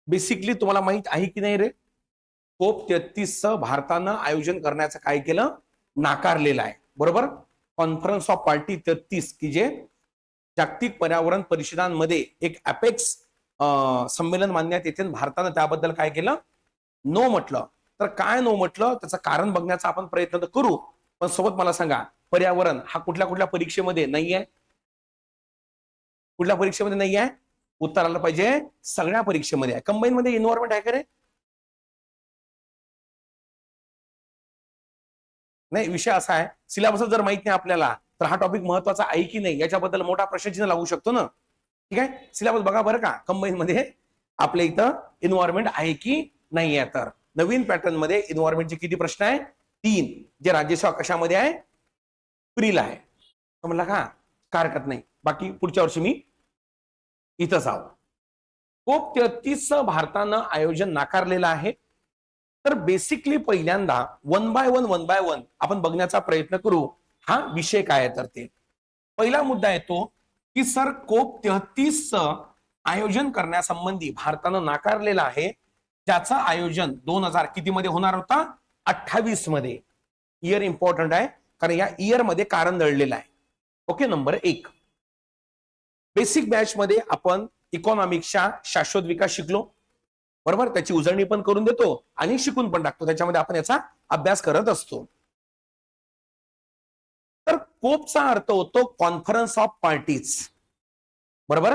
Basically तुम्हाला माहित आहे की नाही रे, कोप 33 भारतानं आयोजन करण्याचं काय केलं, नाकारलेलं आहे. बरोबर. कॉन्फरन्स ऑफ पार्टी 33 की जे जागतिक पर्यावरण परिषदांमध्ये एक अपेक्स संमेलन मानण्यात येते. भारतानं त्याबद्दल काय केलं, नो म्हटलं. तर काय नो म्हटलं त्याचं कारण बघण्याचा आपण प्रयत्न तर करू, पण सोबत मला सांगा, पर्यावरण हा कुठल्या कुठल्या परीक्षेमध्ये नाहीये? कुठल्या परीक्षेमध्ये नाहीये? उत्तर आलं पाहिजे, सगळ्या परीक्षेमध्ये आहे. कंबाईन मध्ये इन्व्हायरमेंट आहे का रे? नाही, विषय असा आहे, सिलेबस जर माहित नाही आपल्याला तर हा टॉपिक महत्वाचा आहे की नाही याच्याबद्दल मोठा प्रश्नचिन्ह लागू शकतो ना. ठीक आहे, सिलेबस बघा बरं का. कंबाईन मध्ये आपल्या इथं इन्व्हायरमेंट आहे की नाही आहे. तर नवीन पॅटर्न मध्ये इन्व्हायरमेंटचे किती प्रश्न आहे? 3. जे राज्यसेवा कशामध्ये आहे? प्रीला आहे. म्हणला का काय हरकत नाही, बाकी पुढच्या वर्षी मी इथं जाऊ. कोप 33 भारतानं आयोजन नाकारलेलं आहे. तर बेसिकली पहिल्यांदा वन बाय वन आपण बघण्याचा प्रयत्न करू. हा विषय काय आहे तर ते पहिला मुद्दा येतो की सर कोप 33 आयोजन करण्यासंबंधी भारतानं नाकारलेलं आहे, त्याचं आयोजन 2000 किती मध्ये होणार होता? 28 मध्ये. इयर इम्पॉर्टंट आहे कारण या इयर मध्ये कारण दळलेलं आहे. Okay, number 1. बेसिक बॅच मध्ये आपण इकॉनॉमिक्सच्या शाश्वत विकास शिकलो. बरोबर, त्याची उजळणी पण करून देतो आणि शिकून पण टाकतो, त्याच्यामध्ये आपण याचा अभ्यास करत असतो. तर कोपचा अर्थ होतो कॉन्फरन्स ऑफ पार्टीज. बरोबर,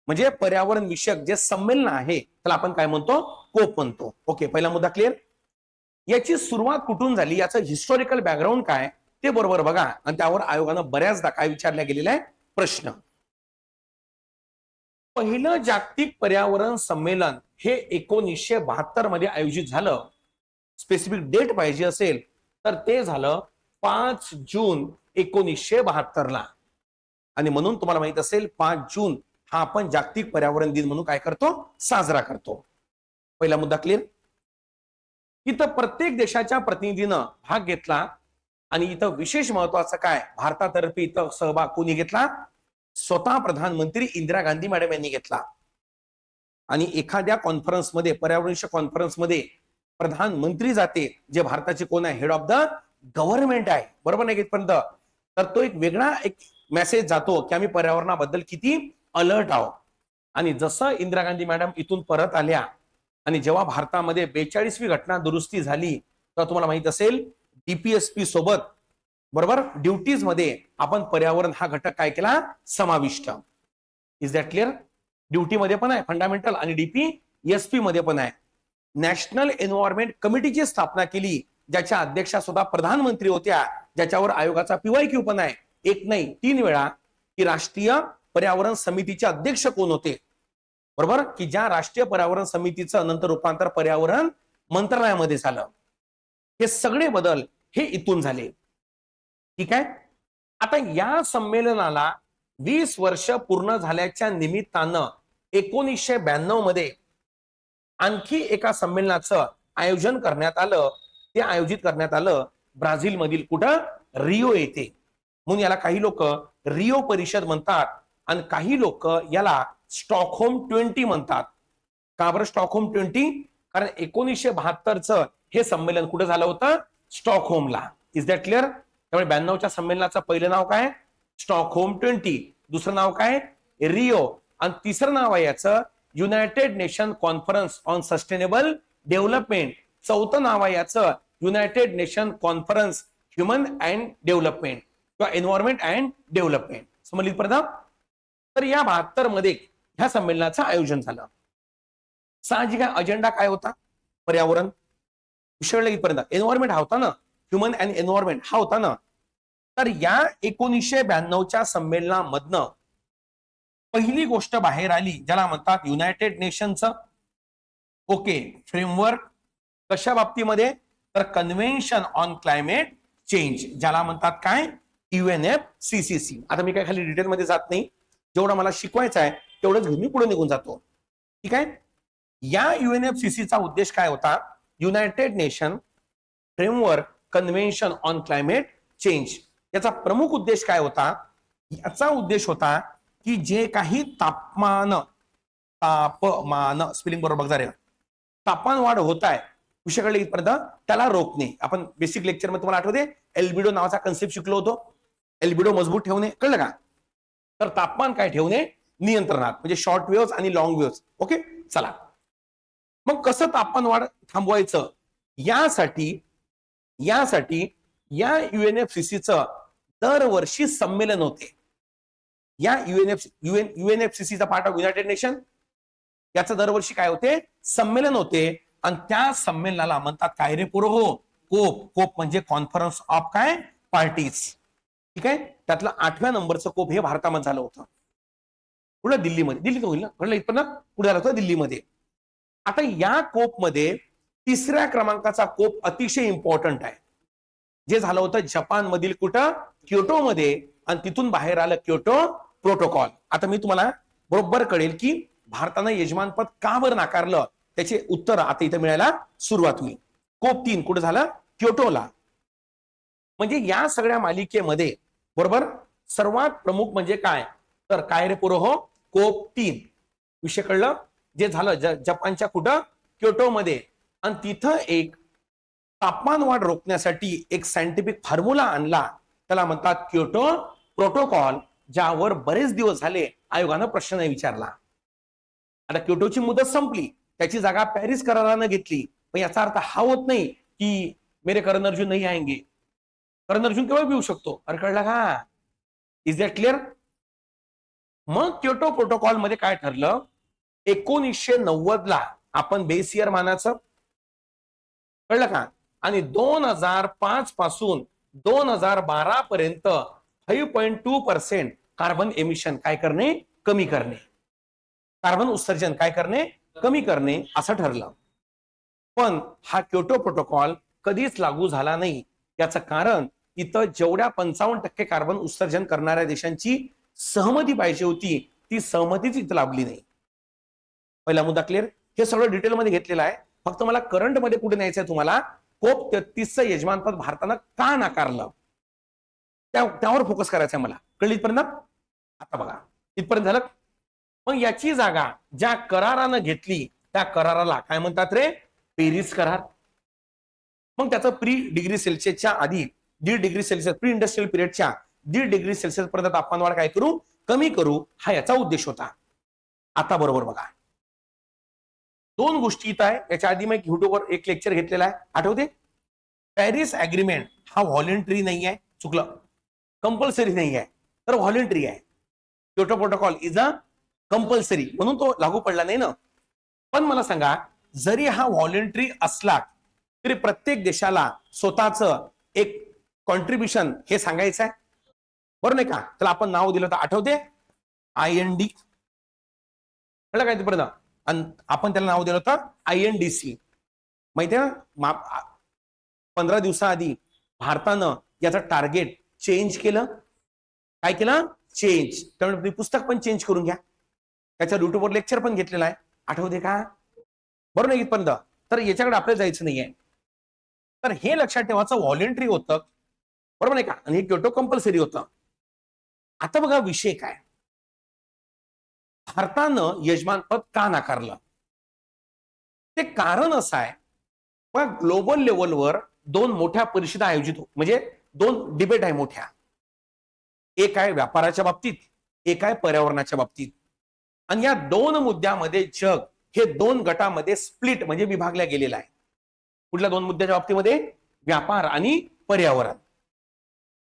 म्हणजे पर्यावरण विषयक जे संमेलन आहे त्याला आपण काय म्हणतो? कोप म्हणतो. ओके, पहिला मुद्दा क्लिअर. याची सुरुवात कुठून झाली, याचं हिस्टॉरिकल बॅकग्राऊंड काय ते बरोबर बघा, आणि त्यावर आयोगानं बऱ्याचदा काय विचारला गेलेला आहे प्रश्न. पहिलं जागतिक पर्यावरण संमेलन हे 1972 मध्ये आयोजित झालं. स्पेसिफिक डेट पाहिजे असेल तर ते झालं 5 जून 1972 ला. आणि म्हणून तुम्हाला माहित असेल 5 जून हा आपण जागतिक पर्यावरण दिन म्हणून काय करतो? साजरा करतो. पहिला मुद्दा क्लिअर. इथं प्रत्येक देशाच्या प्रतिनिधीनं भाग घेतला आणि इथं विशेष महत्वाचं काय, भारतातर्फे इथं सहभाग कोणी घेतला? स्वतः प्रधानमंत्री इंदिरा गांधी मॅडम यांनी घेतला. आणि एखाद्या कॉन्फरन्समध्ये, पर्यावरणीय कॉन्फरन्समध्ये प्रधानमंत्री जाते, जे भारताचे कोण आहे? हेड ऑफ द गव्हर्नमेंट आहे. बरोबर नाही इथपर्यंत? तर तो एक वेगळा एक मेसेज जातो की आम्ही पर्यावरणाबद्दल किती अलर्ट आहोत. आणि जसं इंदिरा गांधी मॅडम इथून परत आल्या आणि जेव्हा भारतामध्ये 42वी घटना दुरुस्ती झाली, तर तुम्हाला माहित असेल डीपीएसपी सोबत बरोबर ड्युटीज मध्ये आपण पर्यावरण हा घटक काय केला? समाविष्ट. Is that clear? ड्युटी मध्ये पण आहे फंडामेंटल आणि डीपीएसपी मध्ये पण आहे. नॅशनल एन्व्हायरमेंट कमिटीची स्थापना केली, ज्याच्या अध्यक्षा सुद्धा प्रधानमंत्री होत्या, ज्याच्यावर आयोगाचा पीवायक्यू पण आहे. एक नाही 3 वेळा की राष्ट्रीय पर्यावरण समितीचे अध्यक्ष कोण होते? बरोबर, की ज्या राष्ट्रीय पर्यावरण समितीचं नंतर रूपांतर पर्यावरण मंत्रालयामध्ये झालं. हे सगळे बदल हे इथून झाले. ठीक आहे. आता या संमेलनाला 20 वर्ष पूर्ण झाल्याच्या निमित्तानं 1992 मध्ये आणखी एका संमेलनाचं आयोजन करण्यात आलं. ते आयोजित करण्यात आलं ब्राझील मधील कुठं? रिओ येथे. म्हणून याला काही लोक रिओ परिषद म्हणतात आणि काही लोक याला स्टॉकहोम 20 म्हणतात. का बरं स्टॉकहोम 20? कारण 1972चं हे संमेलन कुठे झालं होतं? स्टॉकहोमला. Is that clear? त्यामुळे 92च्या संमेलनाचं पहिलं नाव काय? स्टॉकहोम 20. दुसरं नाव काय? रिओ. आणि तिसरं नाव आहे याचं United nation conference on sustainable development. चौथं नाव आहे याचं United nation conference human and development किंवा एन्व्हायरमेंट अँड डेव्हलपमेंट. समजली प्रथम? तर या 72 मध्ये ह्या संमेलनाचं आयोजन झालं. साहजिक अजेंडा काय होता? पर्यावरण विषय इथपर्यंत. एन्व्हायरमेंट हा होता ना, ह्युमन अँड एन्व्हायरमेंट हा होता ना. तर या 1992च्या संमेलनामधनं पहिली गोष्ट बाहेर आली ज्याला म्हणतात युनायटेड नेशनचं ओके फ्रेमवर्क. कशा बाबतीमध्ये? तर कन्व्हेन्शन ऑन क्लायमेट चेंज, ज्याला म्हणतात काय? UNFCCC. आता मी काय खाली डिटेलमध्ये जात नाही, जेवढं मला शिकवायचं आहे तेवढंच घेऊन मी पुढे निघून जातो. ठीक आहे. या UNFCCचा उद्देश काय होता? United nation framework convention on climate change. याचा प्रमुख उद्देश काय होता? याचा उद्देश होता की जे काही तापमान स्पेलिंग बरोबर बघा रे. तापमान वाढ होत आहे विषय कळले इथपर्यंत, त्याला रोखणे. आपण बेसिक लेक्चर मध्ये तुम्हाला आठवते एल्बिडो नावाचा कन्सेप्ट शिकलो होतो. एल्बिडो मजबूत ठेवणे, कळलं का? तर तापमान काय ठेवणे नियंत्रणात, म्हणजे शॉर्ट वेव्ह आणि लॉंग वेव्ह. ओके, चला मग कसं तापमान वाढ थांबवायचं, यासाठी या UNFCCचं दरवर्षी संमेलन होते. या UNFCCचा पार्ट ऑफ युनायटेड नेशन, याचं दरवर्षी काय होते, संमेलन होते. आणि त्या संमेलनाला म्हणतात काय रे पुरो, कोप. कोप म्हणजे कॉन्फरन्स ऑफ काय पार्टीज. ठीक आहे, त्यातलं 8व्या नंबरचं कोप हे भारतामध्ये झालं होतं. पुढे दिल्लीमध्ये, दिल्लीत होईल ना, कळलं इथपर्यंत, पुढे झालं होतं दिल्लीमध्ये. आता या कोप मध्ये 3ऱ्या क्रमांकाचा कोप अतिशय इम्पॉर्टंट आहे, जे झालं होतं जपान मधील कुठं, क्योटो मध्ये. आणि तिथून बाहेर आलं क्योटो प्रोटोकॉल. आता मी तुम्हाला बरोबर कळेल की भारतानं यजमानपद का बरं नाकारलं, त्याचे उत्तर आता इथे मिळायला सुरुवात होईल. कोप 3 कुठे झालं, क्योटोला. म्हणजे या सगळ्या मालिकेमध्ये बरोबर सर्वात प्रमुख म्हणजे काय, तर काय रे पुरो हो, कोप 3 विषय कळलं, जे झालं जपानच्या कुठं, क्योटो मध्ये. आणि तिथं एक तापमान वाढ रोखण्यासाठी एक सायंटिफिक फॉर्म्युला आणला, त्याला म्हणतात क्योटो प्रोटोकॉल, ज्यावर बरेच दिवस झाले आयोगानं प्रश्न नाही विचारला. आता क्योटोची मुदत संपली, त्याची जागा पॅरिस करारानं घेतली. पण याचा अर्थ हा होत नाही की मेरे करण अर्जुन नाही आएंगे. करण अर्जुन केव्हा येऊ शकतो, अरे कळला का? Is that clear? मग क्योटो प्रोटोकॉल मध्ये काय ठरलं, 1990 ला आपण बेस इयर मानायचं, कळलं का? आणि 2005 पासून 2012 पर्यंत 5.2% कार्बन एमिशन काय करणे, कमी करणे. कार्बन उत्सर्जन काय करणे, कमी करणे, असं ठरलं. पण हा क्योटो प्रोटोकॉल कधीच लागू झाला नाही. याचं कारण इथं जेवढ्या 55% कार्बन उत्सर्जन करणाऱ्या देशांची सहमती पाहिजे होती, ती सहमतीच इथं लाभली नाही. पहिला मुद्दा क्लिअर. हे सगळं डिटेलमध्ये घेतलेलं आहे. फक्त मला करंट मध्ये कुठे न्यायचंय तुम्हाला, कोप 33चं यजमानपद भारतानं का नाकारलं त्यावर फोकस करायचंय मला. कळलं इथपर्यंत? आता बघा इथपर्यंत झालं. मग याची जागा ज्या करारानं घेतली त्या कराराला काय म्हणतात रे, पॅरिस करार. मग त्याचं प्री डिग्री सेल्सिअसच्या आधी 1.5 डिग्री सेल्सिअस, प्री इंडस्ट्रियल पिरियडच्या 1.5 डिग्री सेल्सिअस पर्यंत तापमानवाढ काय करू, कमी करू, हा याचा उद्देश होता. आता बरोबर बघा, 2 गोष्टी इथं आहे. याच्या आधी मी युट्यूबवर एक लेक्चर घेतलेला आहे, आठवते? पॅरिस अग्रीमेंट हा व्हॉलेंटरी नाही आहे, चुकलं, कंपल्सरी नाही आहे, तर व्हॉलेंटरी आहे. Kyoto protocol is a compulsory, म्हणून तो लागू पडला नाही ना. पण मला सांगा, जरी हा व्हॉलेंटरी असला तरी प्रत्येक देशाला स्वतःचं एक कॉन्ट्रीब्युशन हे सांगायचं आहे, बरोबर नाही का? त्याला आपण नाव दिलं तर आठवते, IND, कळलं काय तिपर्यंत? आणि आपण त्याला नाव दिलं होतं INDC. माहितीये ना, 15 दिवसाआधी भारतानं याचं टार्गेट चेंज केलं. काय केलं? चेंज. त्यामुळे तुम्ही पुस्तक पण चेंज करून घ्या, त्याच्या युट्यूबवर लेक्चर पण घेतलेला आहे, आठवते का? बरोबर नाही इथपर्यंत? तर याच्याकडे आपल्याला जायचं नाहीये. तर हे लक्षात ठेवायचं, व्हॉलेंटरी होतं, बरोबर नाही का? आणि हे क्योटो कंपल्सरी होतं. आता बघा विषय काय, भारतानं यजमानपद का नाकारलं, ते कारण असं आहे. बघा, ग्लोबल लेवलवर 2 मोठ्या परिषदा आयोजित, म्हणजे 2 डिबेट आहे मोठ्या. एक आहे व्यापाराच्या बाबतीत, एक आहे पर्यावरणाच्या बाबतीत. आणि या 2 मुद्द्यामध्ये जग हे 2 गटामध्ये स्प्लिट म्हणजे विभागल्या गेलेला आहे. कुठल्या 2 मुद्द्याच्या बाबतीमध्ये? व्यापार आणि पर्यावरण.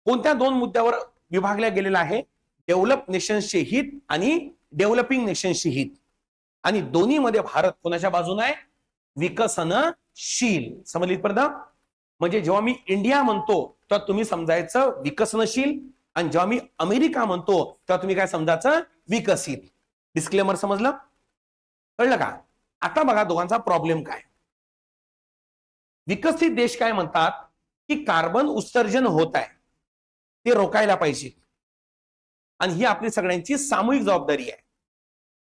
कोणत्या 2 मुद्द्यावर विभागल्या गेलेला आहे? डेव्हलप नेशन्सचे हित आणि डेव्हलपिंग नेशन्सचे हित. आणि दोन्हीमध्ये भारत कोणाच्या बाजूने आहे? विकसनशील. समजली इथपर्यंत? म्हणजे जेव्हा मी इंडिया म्हणतो तर तुम्ही समजायचं विकसनशील, आणि जेव्हा मी अमेरिका म्हणतो तेव्हा तुम्ही काय समजायचं? विकसित. डिस्क्लेमर समजलं? कळलं का? आता बघा दोघांचा प्रॉब्लेम काय. विकसित देश काय म्हणतात की कार्बन उत्सर्जन होत आहे, ते रोखायला पाहिजे, आणि ही आपली सगळ्यांची सामूहिक जबाबदारी आहे,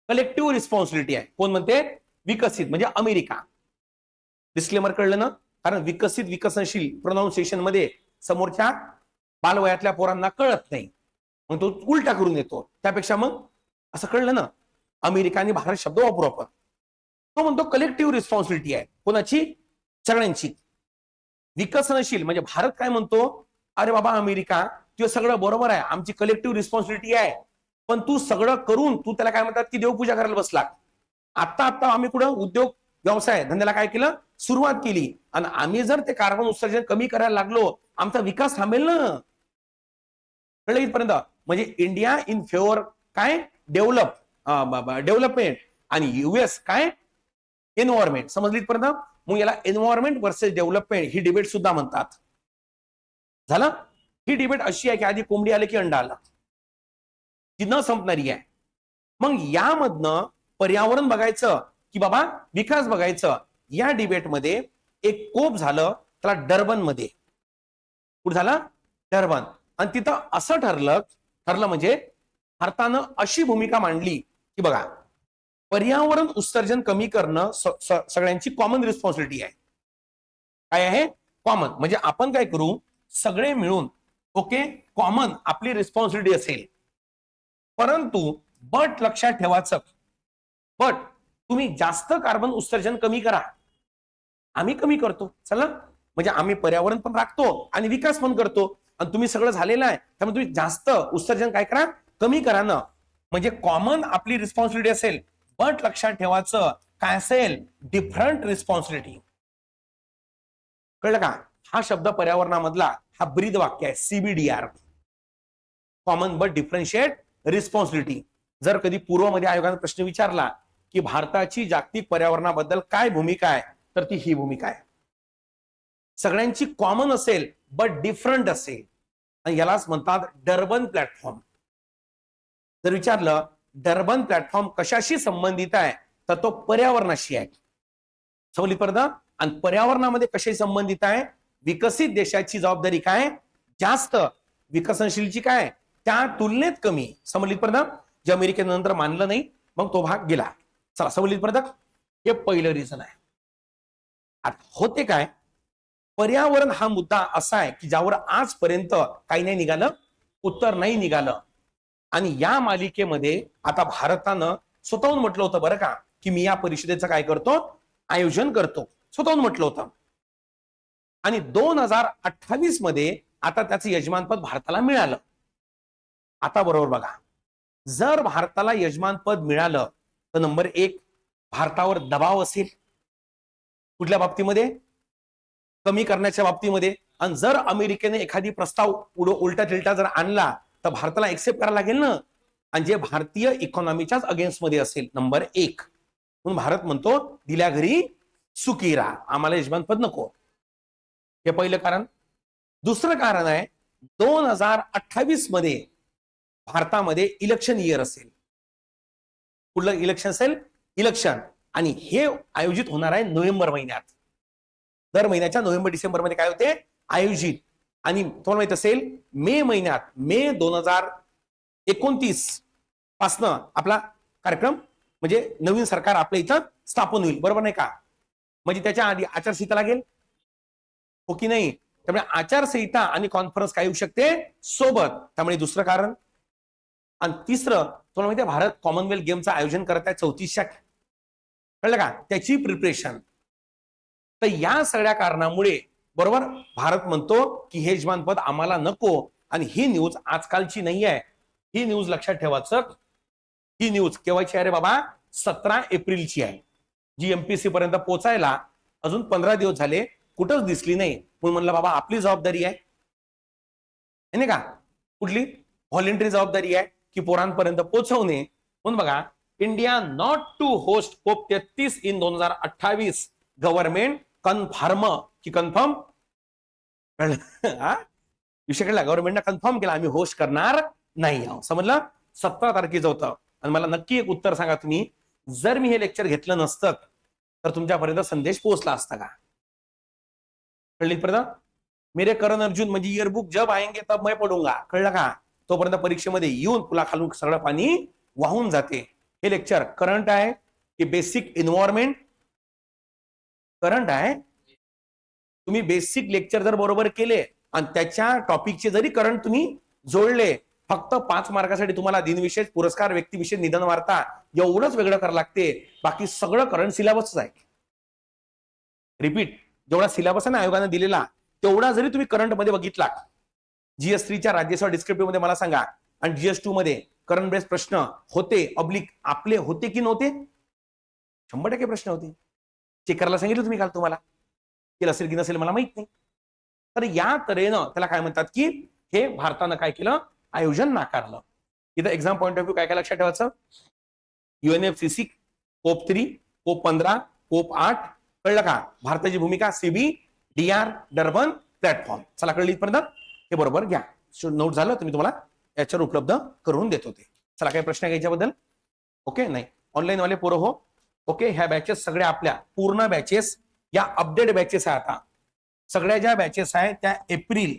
कलेक्टिव्ह रिस्पॉन्सिबिलिटी आहे. कोण म्हणते? विकसित म्हणजे अमेरिका. डिस्क्लेमर कळलं ना? कारण विकसित विकसनशील प्रोनाउन्सिएशन मध्ये समोरच्या बालवयातल्या पोरांना कळत नाही, मग तो उलटा करून येतो. त्यापेक्षा मग असं कळलं ना, अमेरिका आणि भारत शब्द वापरू आपण. तो म्हणतो कलेक्टिव्ह रिस्पॉन्सिबिलिटी आहे. कोणाची? सगळ्यांची. विकसनशील म्हणजे भारत काय म्हणतो, अरे बाबा अमेरिका तुझं सगळं बरोबर आहे, आमची कलेक्टिव्ह रिस्पॉन्सिबिलिटी आहे, पण तू सगळं करून तू त्याला काय म्हणतात की देवपूजा करायला बसला. आता आम्ही कुठं उद्योग व्यवसाय धंद्याला काय केलं, सुरुवात केली, आणि आम्ही जर ते कार्बन उत्सर्जन कमी करायला लागलो, आमचा विकास थांबेल ना. कळलं इथपर्यंत? म्हणजे इंडिया इन फेवर काय डेव्हलपमेंट आणि युएस काय एन्व्हायरमेंट. समजली इथपर्यंत? मग याला एन्व्हायरमेंट वर्सेस डेव्हलपमेंट ही डिबेट सुद्धा म्हणतात. झालं? ही डिबेट अशी आहे की आधी कोंबडी आले की अंडा आला, ती न संपणारी आहे. मग यामधनं पर्यावरण बघायचं की बाबा विकास बघायचं. या डिबेटमध्ये एक कोप झालं त्याला डर्बन मध्ये. कुठं झालं? डर्बन. आणि तिथं असं ठरलं म्हणजे भारतानं अशी भूमिका मांडली की बघा पर्यावरण उत्सर्जन कमी करणं सगळ्यांची कॉमन रिस्पॉन्सिबिलिटी आहे. काय आहे? कॉमन. म्हणजे आपण काय करू, सगळे मिळून ओके कॉमन आपली रिस्पॉन्सिबिलिटी असेल. परंतु बट लक्षात ठेवायचं, बट तुम्ही जास्त कार्बन उत्सर्जन कमी करा. आम्ही कमी करतो चला, म्हणजे आम्ही पर्यावरण पण राखतो आणि विकास पण करतो, आणि तुम्ही सगळं झालेलं आहे त्यामुळे तुम्ही जास्त उत्सर्जन काय करा, कमी करा ना. म्हणजे कॉमन आपली रिस्पॉन्सिबिलिटी असेल, बट लक्षात ठेवायचं काय असेल, डिफरंट रिस्पॉन्सिबिलिटी. कळलं का? हा शब्द पर्यावरणामधला हा ब्रीद वाक्य आहे, CBDR, common but differentiate responsibility. जर कधी पूर्वमध्ये आयोगाने प्रश्न विचारला की भारताची जागतिक पर्यावरणाबद्दल काय भूमिका आहे, तर ती ही भूमिका आहे. सगळ्यांची कॉमन असेल बट डिफरंट असेल, आणि यालाच म्हणतात डर्बन प्लॅटफॉर्म. जर विचारलं डर्बन प्लॅटफॉर्म कशाशी संबंधित आहे, तर तो पर्यावरणाशी आहे. समजली परत? आणि पर्यावरणामध्ये कशाशी संबंधित आहे, विकसित देशाची जबाबदारी काय जास्त, विकसनशीलची काय त्या तुलनेत कमी. समजली परत? जे अमेरिकेनंतर मानलं नाही मग तो भाग गेला. चला समजली परत? हे पहिलं रिझन आहे. आता होते काय, पर्यावरण हा मुद्दा असा आहे की ज्यावर आजपर्यंत काही नाही निघालं, उत्तर नाही निघालं. आणि या मालिकेमध्ये आता भारतानं स्वतःहून म्हटलं होतं बरं का, की मी या परिषदेचं काय करतो, आयोजन करतो, स्वतःहून म्हटलं होतं. आणि 2028 मध्ये आता त्याचं यजमानपद भारताला मिळालं. आता बरोबर बघा, जर भारताला यजमानपद मिळालं तर नंबर 1 भारतावर दबाव असेल कुठल्या बाबतीमध्ये, कमी करण्याच्या बाबतीमध्ये. आणि जर अमेरिकेने एखादी प्रस्ताव उलटा तिलटा जर आणला तर भारताला एक्सेप्ट करायला लागेल ना, आणि जे भारतीय इकॉनॉमीच्याच अगेन्स्ट मध्ये असेल नंबर 1. म्हणून भारत म्हणतो दिल्या घरी सुखी राहा, आम्हाला यजमानपद नको. हे पहिलं कारण. दुसरं कारण आहे 2028 मध्ये भारतामध्ये इलेक्शन इयर असेल. कुठलं इलेक्शन असेल? इलेक्शन. आणि हे आयोजित होणार आहे नोव्हेंबर महिन्यात. दर महिन्याच्या नोव्हेंबर डिसेंबर मध्ये काय होते, आयोजित. आणि तुम्हाला माहित असेल मे महिन्यात, मे 2029 पासनं आपला कार्यक्रम म्हणजे नवीन सरकार आपल्या इथं स्थापन होईल, बरोबर नाही का? म्हणजे त्याच्या आधी आचारसंहिता लागेल, हो की नाही? त्यामुळे आचारसंहिता आणि कॉन्फरन्स काय येऊ शकते सोबत. त्यामुळे दुसरं कारण. आणि तिसरं, तुम्हाला माहिती आहे भारत कॉमनवेल्थ गेमचं आयोजन करत आहे 34. कळलं का? त्याची प्रिपरेशन. तर या सगळ्या कारणामुळे बरोबर भारत म्हणतो की हे यजमानपद आम्हाला नको. आणि ही न्यूज आजकालची नाही आहे, ही न्यूज लक्षात ठेवायचं. ही न्यूज केव्हाची आहे रे बाबा? 17 एप्रिलची आहे, जी MPC पर्यंत पोहोचायला अजून 15 दिवस झाले, कुठंच दिसली नाही. म्हणून म्हणलं बाबा आपली जबाबदारी आहे नाही का, कुठली व्हॉलेंटरी जबाबदारी आहे की पोरांपर्यंत पोहोचवणे. म्हणून बघा, India not to host COP 33 in 2028, government confirm की कन्फर्म. विषय कळला? गव्हर्नमेंटने कन्फर्म केला आम्ही होस्ट करणार नाही आहोत. समजलं? 17 तारखेचं होतं. आणि मला नक्की एक उत्तर सांगा तुम्ही, जर मी हे लेक्चर घेतलं नसतं तर तुमच्यापर्यंत संदेश पोहोचला असता का? कळली पर्यंत? मेरे करण अर्जुन म्हणजे इयरबुक जब आएंगे तब मैं पढूंगा. कळलं का? तोपर्यंत परीक्षेमध्ये येऊन पुला खालून सगळं पाणी वाहून जाते. हे लेक्चर करंट आहे की बेसिक एन्व्हायरमेंट? करंट आहे. तुम्ही बेसिक लेक्चर जर बरोबर केले आणि त्याच्या टॉपिकचे जरी करंट तुम्ही जोडले फक्त 5 मार्कासाठी तुम्हाला दिनविशेष, पुरस्कार, व्यक्तिविशेष, निधन वार्ता एवढंच वेगळं करावं लागते. बाकी सगळं करंट सिलेबसच आहे. रिपीट, जेवढा सिलेबस आहे ना आयोगाने दिलेला तेवढा जरी तुम्ही करंट मध्ये बघितला, GS3च्या राज्यसेवा डिस्क्रिप्टिव्ह मध्ये मला सांगा, आणि GS2 मध्ये करंट बेस्ड प्रश्न होते ऑब्लिक आपले होते की नव्हते? 100% प्रश्न होते. चेक करायला सांगितलं तुम्ही काल, तुम्हाला केलं असेल की नसेल मला माहित नाही. तर या तऱ्हेनं त्याला काय म्हणतात की हे भारतानं काय केलं, आयोजन नाकारलं. इथं एक्झाम पॉईंट ऑफ व्ह्यू काय काय लक्षात ठेवायचं, UNFCCC कोप 3, कोप 15, कोप 8, कळलं का? भारताची भूमिका CB, DR, डर्बन, प्लॅटफॉर्म. चला कळली इथपर्यंत? हे बरोबर घ्या, नोट झालं, तुम्ही तुम्हाला याच्यावर उपलब्ध करून देत होते. चला काही प्रश्न आहे याच्याबद्दल? ओके, नाही ऑनलाईन वाले पोरं हो. ओके, ह्या बॅचेस सगळ्या आपल्या पूर्ण बॅचेस या अपडेट बॅचेस आहे. आता सगळ्या ज्या बॅचेस आहेत त्या एप्रिल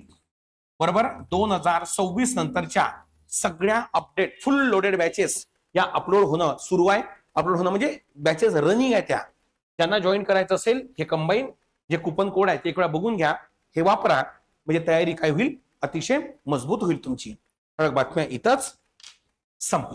बरोबर 2026 नंतरच्या सगळ्या अपडेट फुल लोडेड बॅचेस या अपलोड होणं सुरू आहे. अपलोड होणं म्हणजे बॅचेस रनिंग आहे. त्या ज्यांना जॉईन करायचं असेल हे कंबाईन जे कुपन कोड आहे ते एक वेळा बघून घ्या, हे वापरा, म्हणजे तयारी काय होईल, अतिशय मजबूत होईल तुमची. ठळक बातम्या इथंच संपल्या.